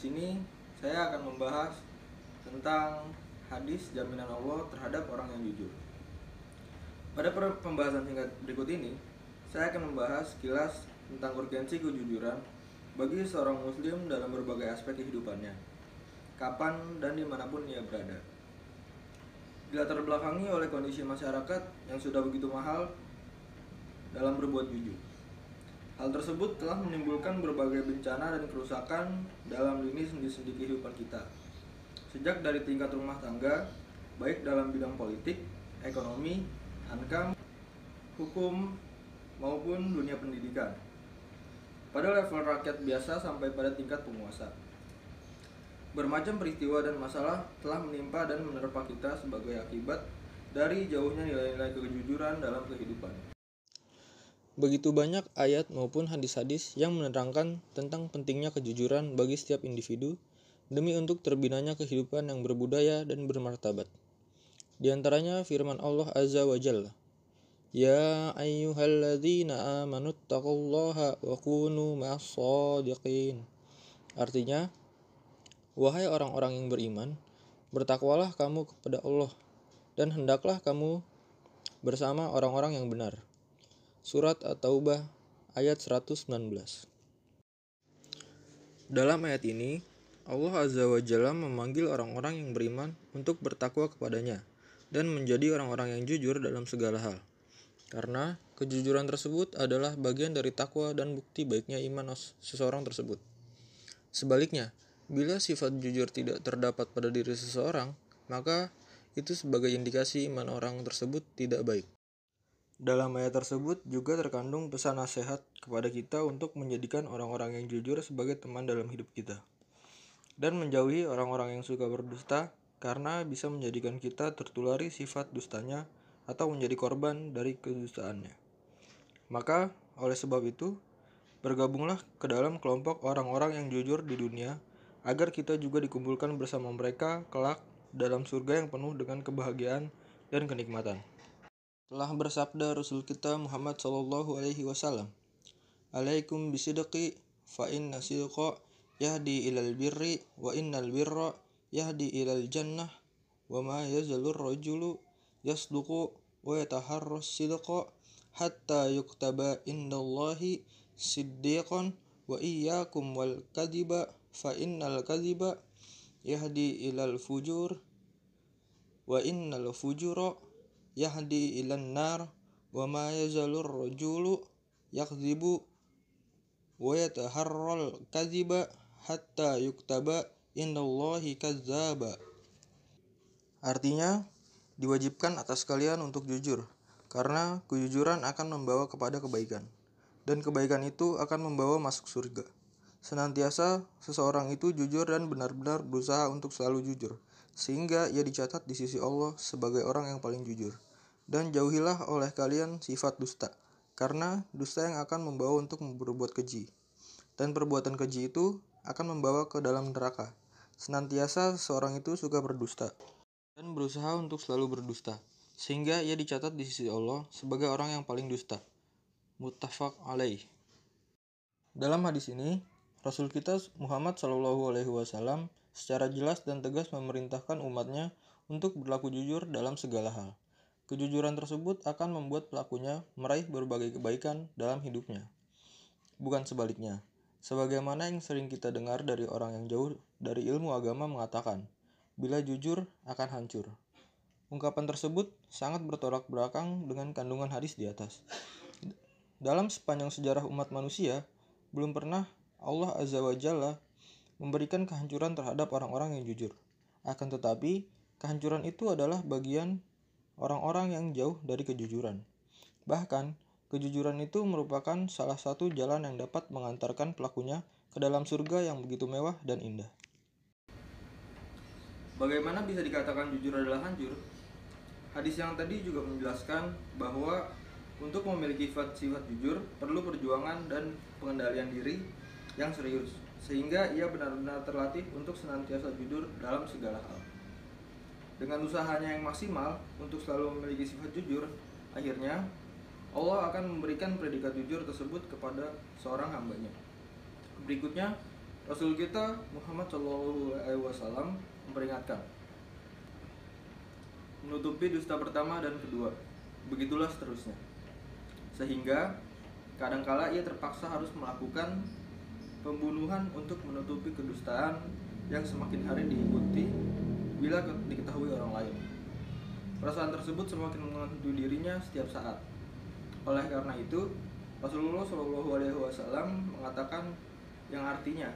sini saya akan membahas tentang hadis jaminan Allah terhadap orang yang jujur. Pada pembahasan singkat berikut ini, saya akan membahas sekilas tentang urgensi kejujuran bagi seorang muslim dalam berbagai aspek kehidupannya, kapan dan dimanapun ia berada. Dilatar belakangi oleh kondisi masyarakat yang sudah begitu mahal dalam berbuat jujur. Hal tersebut telah menimbulkan berbagai bencana dan kerusakan dalam lini sendi-sendi kehidupan kita. Sejak dari tingkat rumah tangga, baik dalam bidang politik, ekonomi, hankam, hukum, maupun dunia pendidikan. Pada level rakyat biasa sampai pada tingkat penguasa. Bermacam peristiwa dan masalah telah menimpa dan menerpa kita sebagai akibat dari jauhnya nilai-nilai kejujuran dalam kehidupan. Begitu banyak ayat maupun hadis-hadis yang menerangkan tentang pentingnya kejujuran bagi setiap individu demi untuk terbinanya kehidupan yang berbudaya dan bermartabat. Di antaranya firman Allah Azza wa Jalla, "Ya ayyuhalladzina amanu taqullaha wa kunu ma'as-shadiqin." Artinya, wahai orang-orang yang beriman, bertakwalah kamu kepada Allah dan hendaklah kamu bersama orang-orang yang benar. Surat At-Taubah ayat 119. Dalam ayat ini, Allah Azza wa Jalla memanggil orang-orang yang beriman untuk bertakwa kepadanya dan menjadi orang-orang yang jujur dalam segala hal. Karena kejujuran tersebut adalah bagian dari takwa dan bukti baiknya iman seseorang tersebut. Sebaliknya, bila sifat jujur tidak terdapat pada diri seseorang, maka itu sebagai indikasi iman orang tersebut tidak baik. Dalam ayat tersebut juga terkandung pesan nasihat kepada kita untuk menjadikan orang-orang yang jujur sebagai teman dalam hidup kita. Dan menjauhi orang-orang yang suka berdusta karena bisa menjadikan kita tertulari sifat dustanya atau menjadi korban dari kedustaannya. Maka oleh sebab itu, bergabunglah ke dalam kelompok orang-orang yang jujur di dunia agar kita juga dikumpulkan bersama mereka kelak dalam surga yang penuh dengan kebahagiaan dan kenikmatan. Telah bersabda Rasul kita Muhammad SAW, "Alaikum bisidqi fa inna sidqa yahdi ilal birri wa innal birra yahdi ilal jannah wa ma yazalur rajulu yasduqu wa yataharras sidqa hatta yuktaba indallahi siddiqan wa iyyakum wal kadhiba fa innal kadhiba yahdi ilal fujur wa innal fujura yahdi ilan nar wa ma yazalur rajulu yakdzibu wa yataharral kadhiba hatta yuktaba indallahi kadzdzaba." Artinya, diwajibkan atas kalian untuk jujur, karena kejujuran akan membawa kepada kebaikan, dan kebaikan itu akan membawa masuk surga. Senantiasa seseorang itu jujur dan benar-benar berusaha untuk selalu jujur, sehingga ia dicatat di sisi Allah sebagai orang yang paling jujur. Dan jauhilah oleh kalian sifat dusta, karena dusta yang akan membawa untuk berbuat keji. Dan perbuatan keji itu akan membawa ke dalam neraka. Senantiasa seseorang itu suka berdusta dan berusaha untuk selalu berdusta, sehingga ia dicatat di sisi Allah sebagai orang yang paling dusta. Muttafaq alaih. Dalam hadis ini, Rasul kita Muhammad SAW secara jelas dan tegas memerintahkan umatnya untuk berlaku jujur dalam segala hal. Kejujuran tersebut akan membuat pelakunya meraih berbagai kebaikan dalam hidupnya. Bukan sebaliknya, sebagaimana yang sering kita dengar dari orang yang jauh dari ilmu agama mengatakan, bila jujur akan hancur. Ungkapan tersebut sangat bertolak belakang dengan kandungan hadis di atas. Dalam sepanjang sejarah umat manusia, belum pernah Allah Azza wa Jalla memberikan kehancuran terhadap orang-orang yang jujur. Akan tetapi, kehancuran itu adalah bagian orang-orang yang jauh dari kejujuran. Bahkan, kejujuran itu merupakan salah satu jalan yang dapat mengantarkan pelakunya ke dalam surga yang begitu mewah dan indah. Bagaimana bisa dikatakan jujur adalah hancur? Hadis yang tadi juga menjelaskan bahwa untuk memiliki sifat jujur perlu perjuangan dan pengendalian diri yang serius, sehingga ia benar-benar terlatih untuk senantiasa jujur dalam segala hal. Dengan usahanya yang maksimal untuk selalu memiliki sifat jujur, akhirnya Allah akan memberikan predikat jujur tersebut kepada seorang hambanya. Berikutnya, Rasul kita Muhammad SAW memperingatkan, menutupi dusta pertama dan kedua, begitulah seterusnya. Sehingga kadangkala ia terpaksa harus melakukan pembunuhan untuk menutupi kedustaan yang semakin hari diikuti bila diketahui orang lain. Perasaan tersebut semakin menghantui dirinya setiap saat. Oleh karena itu, Rasulullah SAW mengatakan yang artinya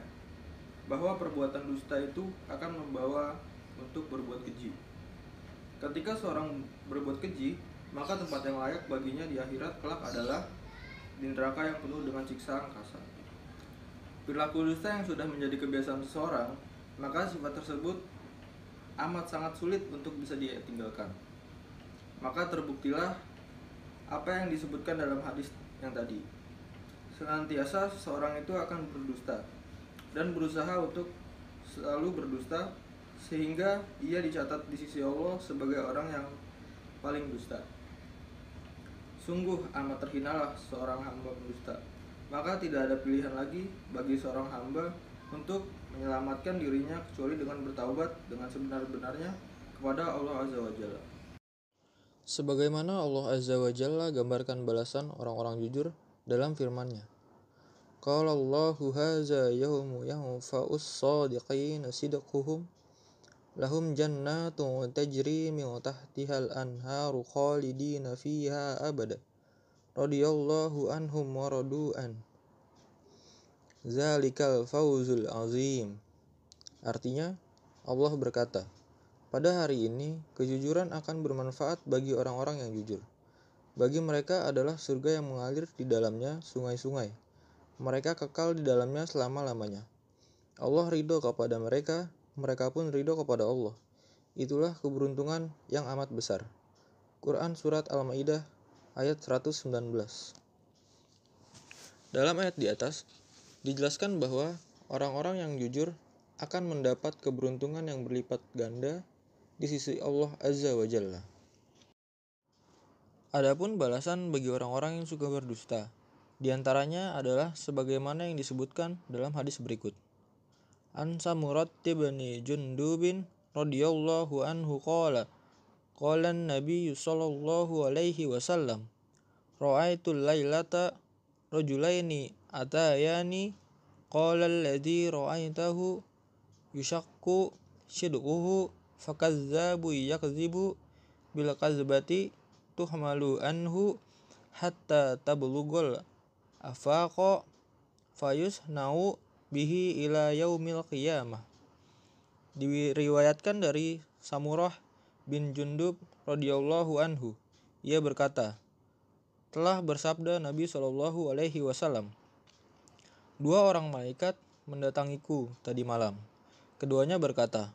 bahwa perbuatan dusta itu akan membawa untuk berbuat keji. Ketika seorang berbuat keji, maka tempat yang layak baginya di akhirat kelak adalah di neraka yang penuh dengan siksaan kasar. Perilaku dusta yang sudah menjadi kebiasaan seseorang, maka sifat tersebut amat sangat sulit untuk bisa dia tinggalkan. Maka terbuktilah apa yang disebutkan dalam hadis yang tadi. Senantiasa seseorang itu akan berdusta dan berusaha untuk selalu berdusta sehingga ia dicatat di sisi Allah sebagai orang yang paling dusta. Sungguh amat terhinalah seorang hamba pendusta. Maka tidak ada pilihan lagi bagi seorang hamba untuk menyelamatkan dirinya kecuali dengan bertaubat dengan sebenar-benarnya kepada Allah Azza wa Jalla. Sebagaimana Allah Azza wa Jalla gambarkan balasan orang-orang jujur dalam firman-Nya. Qala Allahu hadza yaumu yanfa'us shadiqina sidquhum lahum jannatun tajri min tahtihal anharu khalidina fiha abada radhiyallahu anhum wa radu'an zalikal fawzul azim. Artinya, Allah berkata, pada hari ini kejujuran akan bermanfaat bagi orang-orang yang jujur. Bagi mereka adalah surga yang mengalir di dalamnya sungai-sungai. Mereka kekal di dalamnya selama-lamanya. Allah ridho kepada mereka, mereka pun ridho kepada Allah. Itulah keberuntungan yang amat besar. Quran Surat Al-Ma'idah ayat 119. Dalam ayat di atas, dijelaskan bahwa orang-orang yang jujur akan mendapat keberuntungan yang berlipat ganda di sisi Allah Azza wa Jalla. Adapun balasan bagi orang-orang yang suka berdusta, di antaranya adalah sebagaimana yang disebutkan dalam hadis berikut. An Samurah bin Jundubin radhiyallahu anhu qala an-nabiy sallallahu alaihi wasallam ra'aitul lailata rajulaini atayani qala alladhi ra'aitahu yushaqqu shidquhu fakazzabu yakzibu bil kazbati tuhmalu anhu hatta tablughul afaqa fayusnau bihi ila yaumil qiyamah. Diriwayatkan dari Samurah bin Jundub radhiyallahu anhu, ia berkata, telah bersabda Nabi Shallallahu alaihi wasallam, dua orang malaikat mendatangiku tadi malam. Keduanya berkata,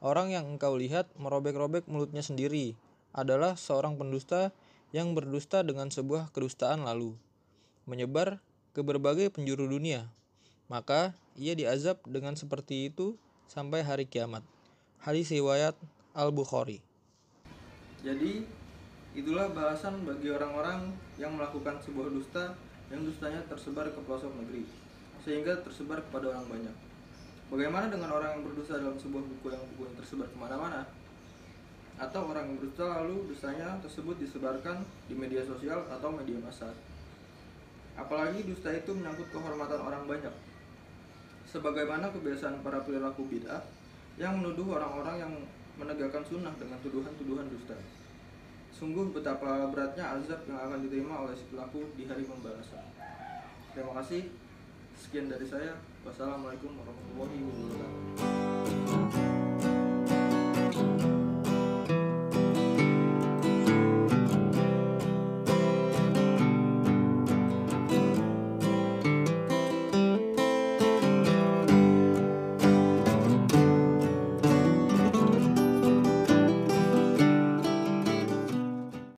orang yang engkau lihat merobek-robek mulutnya sendiri adalah seorang pendusta yang berdusta dengan sebuah kedustaan lalu menyebar ke berbagai penjuru dunia. Maka ia diazab dengan seperti itu sampai hari kiamat. Hadis riwayat Al-Bukhari. Jadi itulah balasan bagi orang-orang yang melakukan sebuah dusta yang dustanya tersebar ke pelosok negeri sehingga tersebar kepada orang banyak. Bagaimana dengan orang yang berdusta dalam sebuah buku yang tersebar kemana-mana? Atau orang yang berdusta lalu dustanya tersebut disebarkan di media sosial atau media massa. Apalagi dusta itu menyangkut kehormatan orang banyak. Sebagaimana kebiasaan para perilaku bid'ah yang menuduh orang-orang yang menegakkan sunnah dengan tuduhan-tuduhan dusta. Sungguh betapa beratnya azab yang akan diterima oleh si pelaku di hari pembalasan. Terima kasih. Sekian dari saya. Wassalamualaikum warahmatullahi wabarakatuh.